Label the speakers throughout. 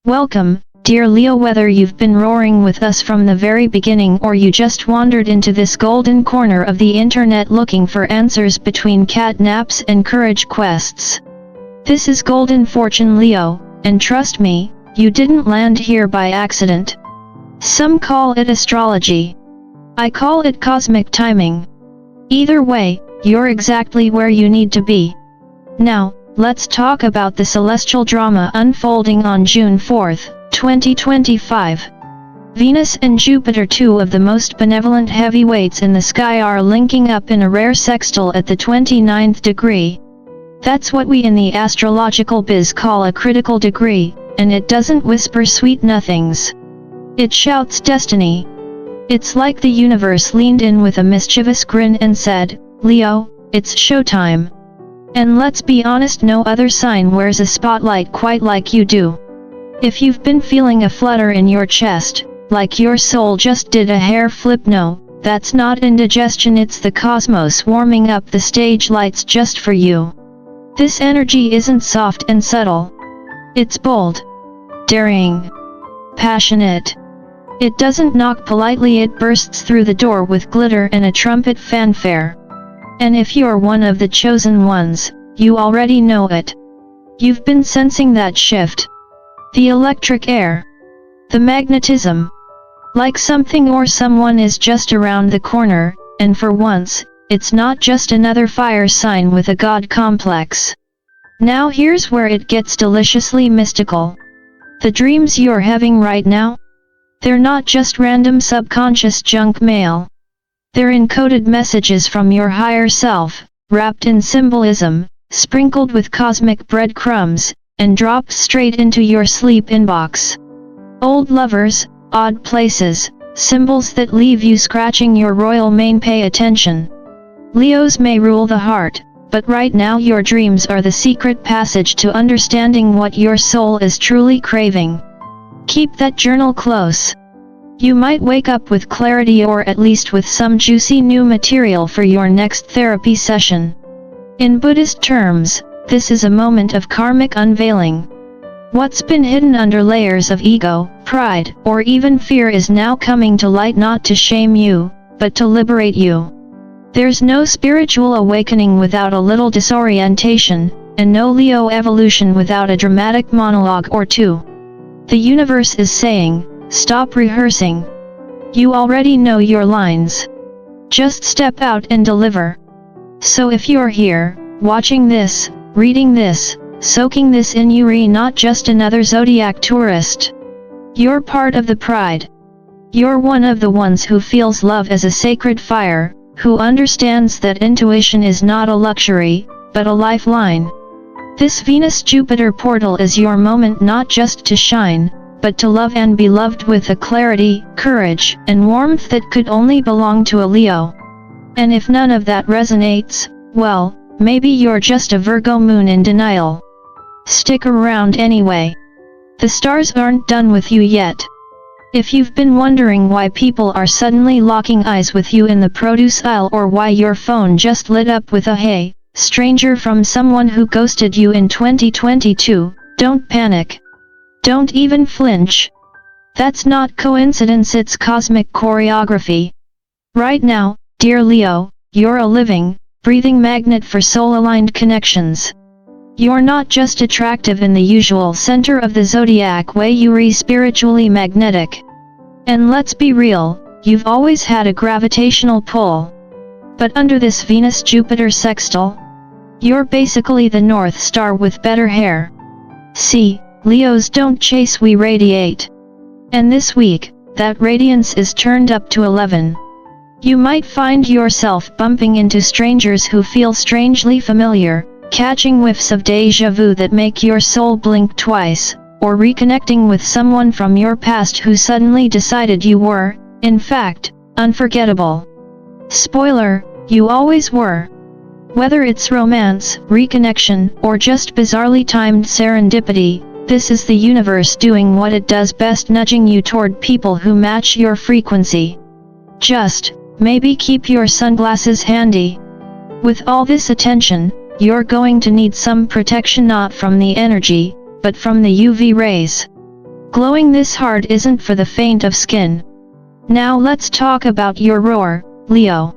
Speaker 1: Welcome, dear Leo. Whether you've been roaring with us from the very beginning or you just wandered into this golden corner of the internet looking for answers between cat naps and courage quests. This is Golden Fortune Leo, and trust me, you didn't land here by accident. Some call it astrology. I call it cosmic timing. Either way, you're exactly where you need to be. Now, let's talk about the celestial drama unfolding on June 4, 2025. Venus and Jupiter, two of the most benevolent heavyweights in the sky, are linking up in a rare sextile at the 29th degree. That's what we in the astrological biz call a critical degree, and it doesn't whisper sweet nothings. It shouts destiny. It's like the universe leaned in with a mischievous grin and said, "Leo, it's showtime." And let's be honest, no other sign wears a spotlight quite like you do. If you've been feeling a flutter in your chest, like your soul just did a hair flip, no, that's not indigestion, it's the cosmos warming up the stage lights just for you. This energy isn't soft and subtle. It's bold, daring, passionate. It doesn't knock politely, it bursts through the door with glitter and a trumpet fanfare. And if you're one of the chosen ones, you already know it. You've been sensing that shift. The electric air. The magnetism. Like something or someone is just around the corner, and for once, it's not just another fire sign with a god complex. Now here's where it gets deliciously mystical. The dreams you're having right now? They're not just random subconscious junk mail. They're encoded messages from your higher self, wrapped in symbolism, sprinkled with cosmic breadcrumbs, and dropped straight into your sleep inbox. Old lovers, odd places, symbols that leave you scratching your royal mane. Pay attention. Leos may rule the heart, but right now your dreams are the secret passage to understanding what your soul is truly craving. Keep that journal close. You might wake up with clarity, or at least with some juicy new material for your next therapy session. In Buddhist terms, this is a moment of karmic unveiling. What's been hidden under layers of ego, pride, or even fear is now coming to light, not to shame you, but to liberate you. There's no spiritual awakening without a little disorientation, and no Leo evolution without a dramatic monologue or two. The universe is saying, stop rehearsing. You already know your lines. Just step out and deliver. So if you're here, watching this, reading this, soaking this in, you're not just another Zodiac tourist. You're part of the pride. You're one of the ones who feels love as a sacred fire, who understands that intuition is not a luxury, but a lifeline. This Venus-Jupiter portal is your moment, not just to shine, but to love and be loved with a clarity, courage, and warmth that could only belong to a Leo. And if none of that resonates, well, maybe you're just a Virgo moon in denial. Stick around anyway. The stars aren't done with you yet. If you've been wondering why people are suddenly locking eyes with you in the produce aisle, or why your phone just lit up with a "Hey, stranger" from someone who ghosted you in 2022, don't panic. Don't even flinch. That's not coincidence, it's cosmic choreography. Right now, dear Leo, you're a living, breathing magnet for soul-aligned connections. You're not just attractive in the usual center of the zodiac way, you're spiritually magnetic. And let's be real, you've always had a gravitational pull. But under this Venus-Jupiter sextile, you're basically the North Star with better hair. See, Leos don't chase, we radiate. And this week, that radiance is turned up to 11. You might find yourself bumping into strangers who feel strangely familiar, catching whiffs of déjà vu that make your soul blink twice, or reconnecting with someone from your past who suddenly decided you were, in fact, unforgettable. Spoiler, you always were. Whether it's romance, reconnection, or just bizarrely timed serendipity, this is the universe doing what it does best, nudging you toward people who match your frequency. Just, maybe keep your sunglasses handy. With all this attention, you're going to need some protection, not from the energy, but from the UV rays. Glowing this hard isn't for the faint of skin. Now let's talk about your roar, Leo.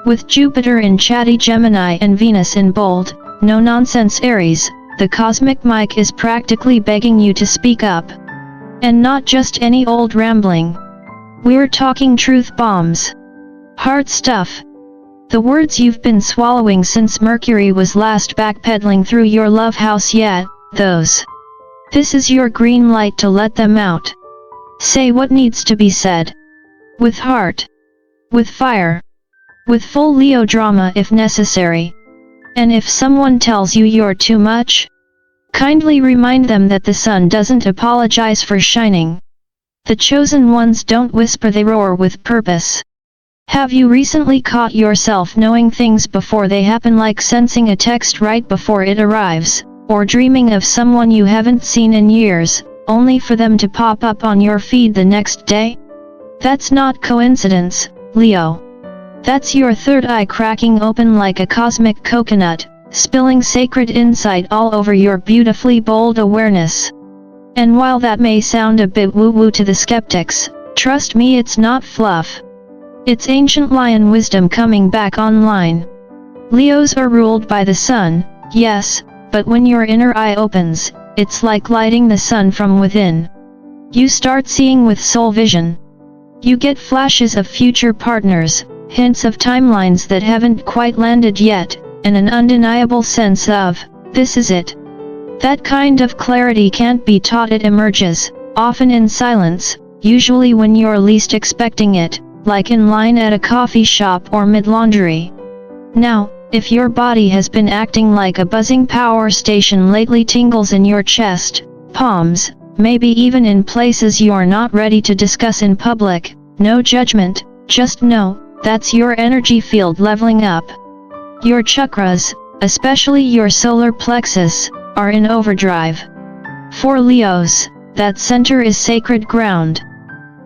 Speaker 1: With Jupiter in chatty Gemini and Venus in bold, no-nonsense Aries, the cosmic mic is practically begging you to speak up. And not just any old rambling. We're talking truth bombs. Hard stuff. The words you've been swallowing since Mercury was last backpedaling through your love house, yeah, those. This is your green light to let them out. Say what needs to be said. With heart. With fire. With full Leo drama if necessary. And if someone tells you you're too much, kindly remind them that the sun doesn't apologize for shining. The chosen ones don't whisper, they roar with purpose. Have you recently caught yourself knowing things before they happen, like sensing a text right before it arrives, or dreaming of someone you haven't seen in years, only for them to pop up on your feed the next day? That's not coincidence, Leo. That's your third eye cracking open like a cosmic coconut, spilling sacred insight all over your beautifully bold awareness. And while that may sound a bit woo-woo to the skeptics, trust me, it's not fluff. It's ancient lion wisdom coming back online. Leos are ruled by the sun, yes, but when your inner eye opens, it's like lighting the sun from within. You start seeing with soul vision. You get flashes of future partners, hints of timelines that haven't quite landed yet, and an undeniable sense of, this is it. That kind of clarity can't be taught, it emerges, often in silence, usually when you're least expecting it, like in line at a coffee shop or mid-laundry. Now, if your body has been acting like a buzzing power station lately, tingles in your chest, palms, maybe even in places you're not ready to discuss in public, no judgment, just know, that's your energy field leveling up. Your chakras, especially your solar plexus, are in overdrive. For Leos, that center is sacred ground.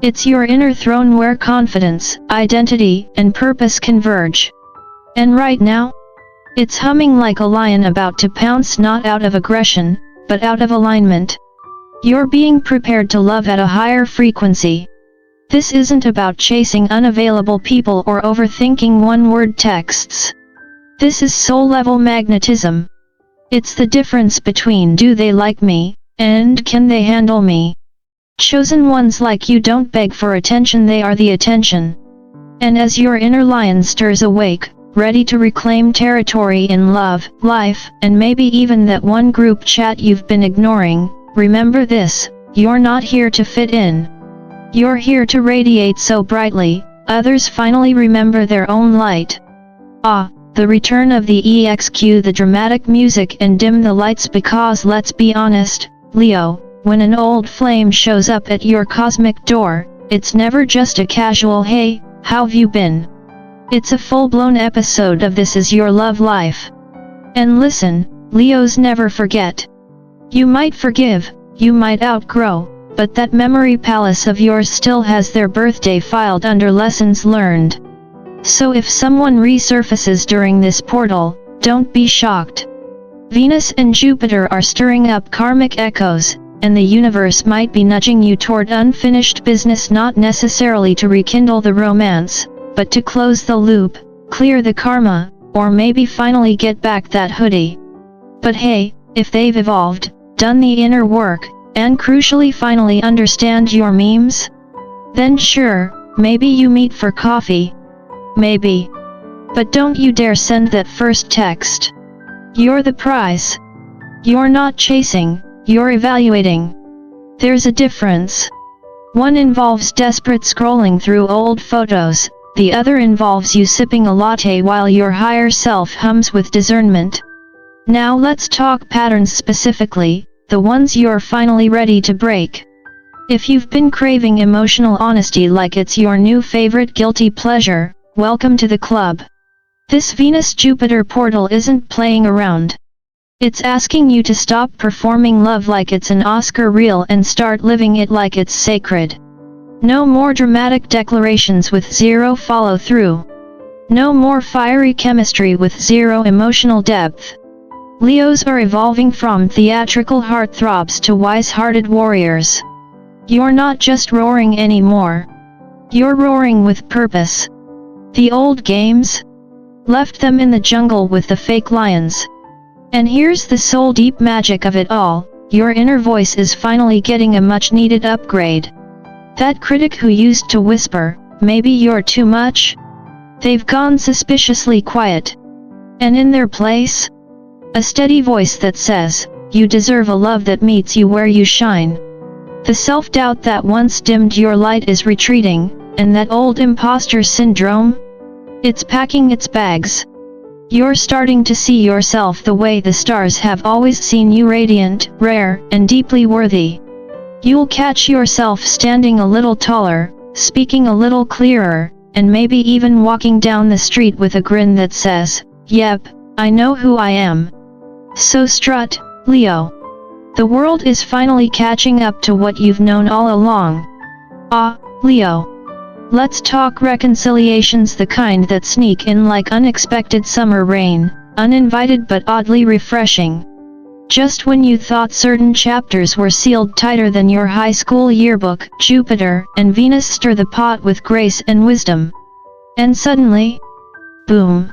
Speaker 1: It's your inner throne where confidence, identity, and purpose converge. And right now, it's humming like a lion about to pounce, not out of aggression, but out of alignment. You're being prepared to love at a higher frequency. This isn't about chasing unavailable people or overthinking one-word texts. This is soul-level magnetism. It's the difference between do they like me, and can they handle me. Chosen ones like you don't beg for attention, they are the attention. And as your inner lion stirs awake, ready to reclaim territory in love, life, and maybe even that one group chat you've been ignoring, remember this, you're not here to fit in. You're here to radiate so brightly, others finally remember their own light. Ah, the return of the EXQ, the dramatic music, and dim the lights, because let's be honest, Leo, when an old flame shows up at your cosmic door, it's never just a casual hey, how've you been? It's a full-blown episode of This Is Your Love Life. And listen, Leos never forget. You might forgive, you might outgrow, but that memory palace of yours still has their birthday filed under lessons learned. So if someone resurfaces during this portal, don't be shocked. Venus and Jupiter are stirring up karmic echoes, and the universe might be nudging you toward unfinished business, not necessarily to rekindle the romance, but to close the loop, clear the karma, or maybe finally get back that hoodie. But hey, if they've evolved, done the inner work, and crucially finally understand your memes, then sure, maybe you meet for coffee. Maybe. But don't you dare send that first text. You're the prize. You're not chasing, you're evaluating. There's a difference. One involves desperate scrolling through old photos, the other involves you sipping a latte while your higher self hums with discernment. Now let's talk patterns specifically, the ones you're finally ready to break. If you've been craving emotional honesty like it's your new favorite guilty pleasure, welcome to the club. This Venus-Jupiter portal isn't playing around. It's asking you to stop performing love like it's an Oscar reel and start living it like it's sacred. No more dramatic declarations with zero follow-through. No more fiery chemistry with zero emotional depth. Leos are evolving from theatrical heartthrobs to wise-hearted warriors. You're not just roaring anymore. You're roaring with purpose. The old games? Left them in the jungle with the fake lions. And here's the soul deep magic of it all, your inner voice is finally getting a much needed upgrade. That critic who used to whisper, maybe you're too much? They've gone suspiciously quiet. And in their place? A steady voice that says, you deserve a love that meets you where you shine. The self-doubt that once dimmed your light is retreating, and that old imposter syndrome? It's packing its bags. You're starting to see yourself the way the stars have always seen you, radiant, rare, and deeply worthy. You'll catch yourself standing a little taller, speaking a little clearer, and maybe even walking down the street with a grin that says, yep, I know who I am. So strut, Leo. The world is finally catching up to what you've known all along. Ah, Leo. Let's talk reconciliations, the kind that sneak in like unexpected summer rain, uninvited but oddly refreshing. Just when you thought certain chapters were sealed tighter than your high school yearbook, Jupiter and Venus stir the pot with grace and wisdom. And suddenly, boom!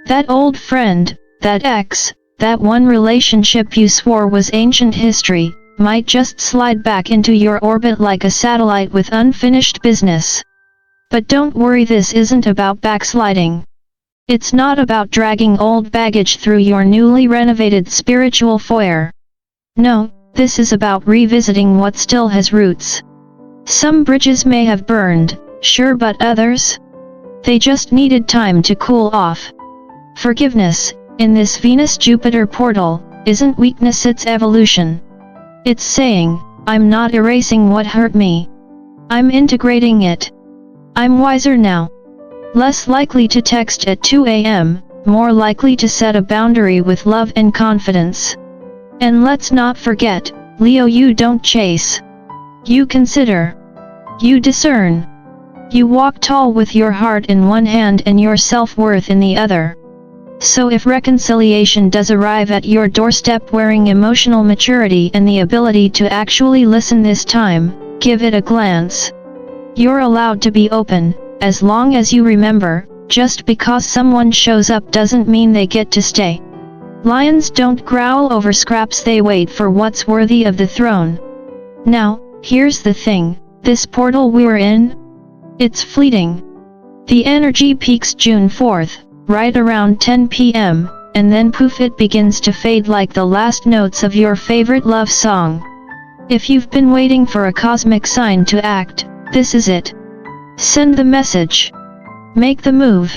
Speaker 1: That old friend, that ex, that one relationship you swore was ancient history, might just slide back into your orbit like a satellite with unfinished business. But don't worry, this isn't about backsliding. It's not about dragging old baggage through your newly renovated spiritual foyer. No, this is about revisiting what still has roots. Some bridges may have burned, sure, but others? They just needed time to cool off. Forgiveness, in this Venus-Jupiter portal, isn't weakness, it's evolution. It's saying, I'm not erasing what hurt me. I'm integrating it. I'm wiser now. Less likely to text at 2 a.m., more likely to set a boundary with love and confidence. And let's not forget, Leo, you don't chase. You consider. You discern. You walk tall with your heart in one hand and your self-worth in the other. So if reconciliation does arrive at your doorstep wearing emotional maturity and the ability to actually listen this time, give it a glance. You're allowed to be open, as long as you remember, just because someone shows up doesn't mean they get to stay. Lions don't growl over scraps, they wait for what's worthy of the throne. Now, here's the thing, this portal we're in? It's fleeting. The energy peaks June 4th, right around 10 p.m., and then poof, it begins to fade like the last notes of your favorite love song. If you've been waiting for a cosmic sign to act, this is it. Send the message. Make the move.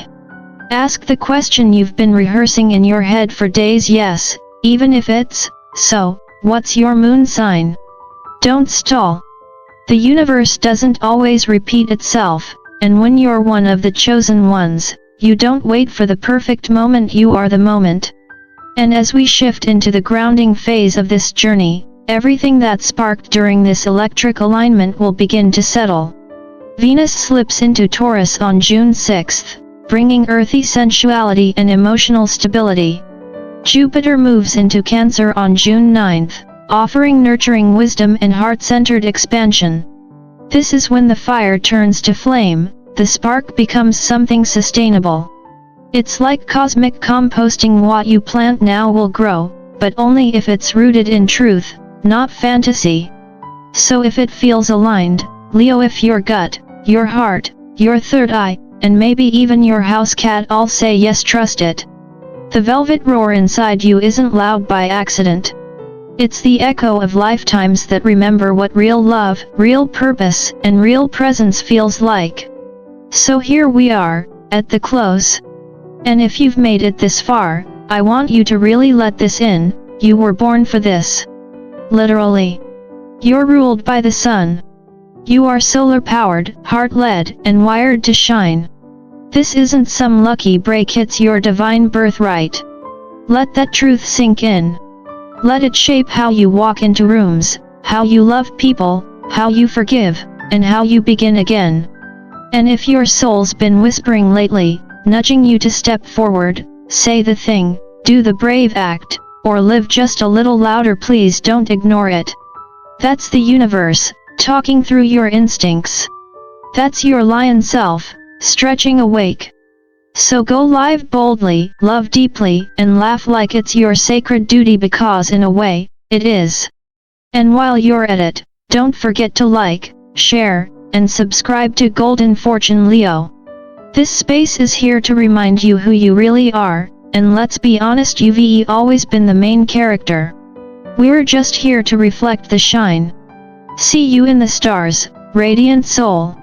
Speaker 1: Ask the question you've been rehearsing in your head for days, yes, even if it's, so, what's your moon sign? Don't stall. The universe doesn't always repeat itself, and when you're one of the chosen ones, you don't wait for the perfect moment, you are the moment. And as we shift into the grounding phase of this journey, everything that sparked during this electric alignment will begin to settle. Venus slips into Taurus on June 6th, bringing earthy sensuality and emotional stability. Jupiter moves into Cancer on June 9th, offering nurturing wisdom and heart-centered expansion. This is when the fire turns to flame, the spark becomes something sustainable. It's like cosmic composting, what you plant now will grow, but only if it's rooted in truth, not fantasy. So if it feels aligned, Leo, if your gut, your heart, your third eye, and maybe even your house cat all say yes, trust it. The velvet roar inside you isn't loud by accident. It's the echo of lifetimes that remember what real love, real purpose, and real presence feels like. So here we are, at the close. And if you've made it this far, I want you to really let this in, you were born for this. Literally. You're ruled by the sun. You are solar-powered, heart-led, and wired to shine. This isn't some lucky break, it's your divine birthright. Let that truth sink in. Let it shape how you walk into rooms, how you love people, how you forgive, and how you begin again. And if your soul's been whispering lately, nudging you to step forward, say the thing, do the brave act, or live just a little louder, please don't ignore it. That's the universe, talking through your instincts. That's your lion self, stretching awake. So go live boldly, love deeply, and laugh like it's your sacred duty because in a way, it is. And while you're at it, don't forget to like, share, and subscribe to Golden Fortune Leo. This space is here to remind you who you really are, and let's be honest, you've always been the main character. We're just here to reflect the shine. See you in the stars, radiant soul.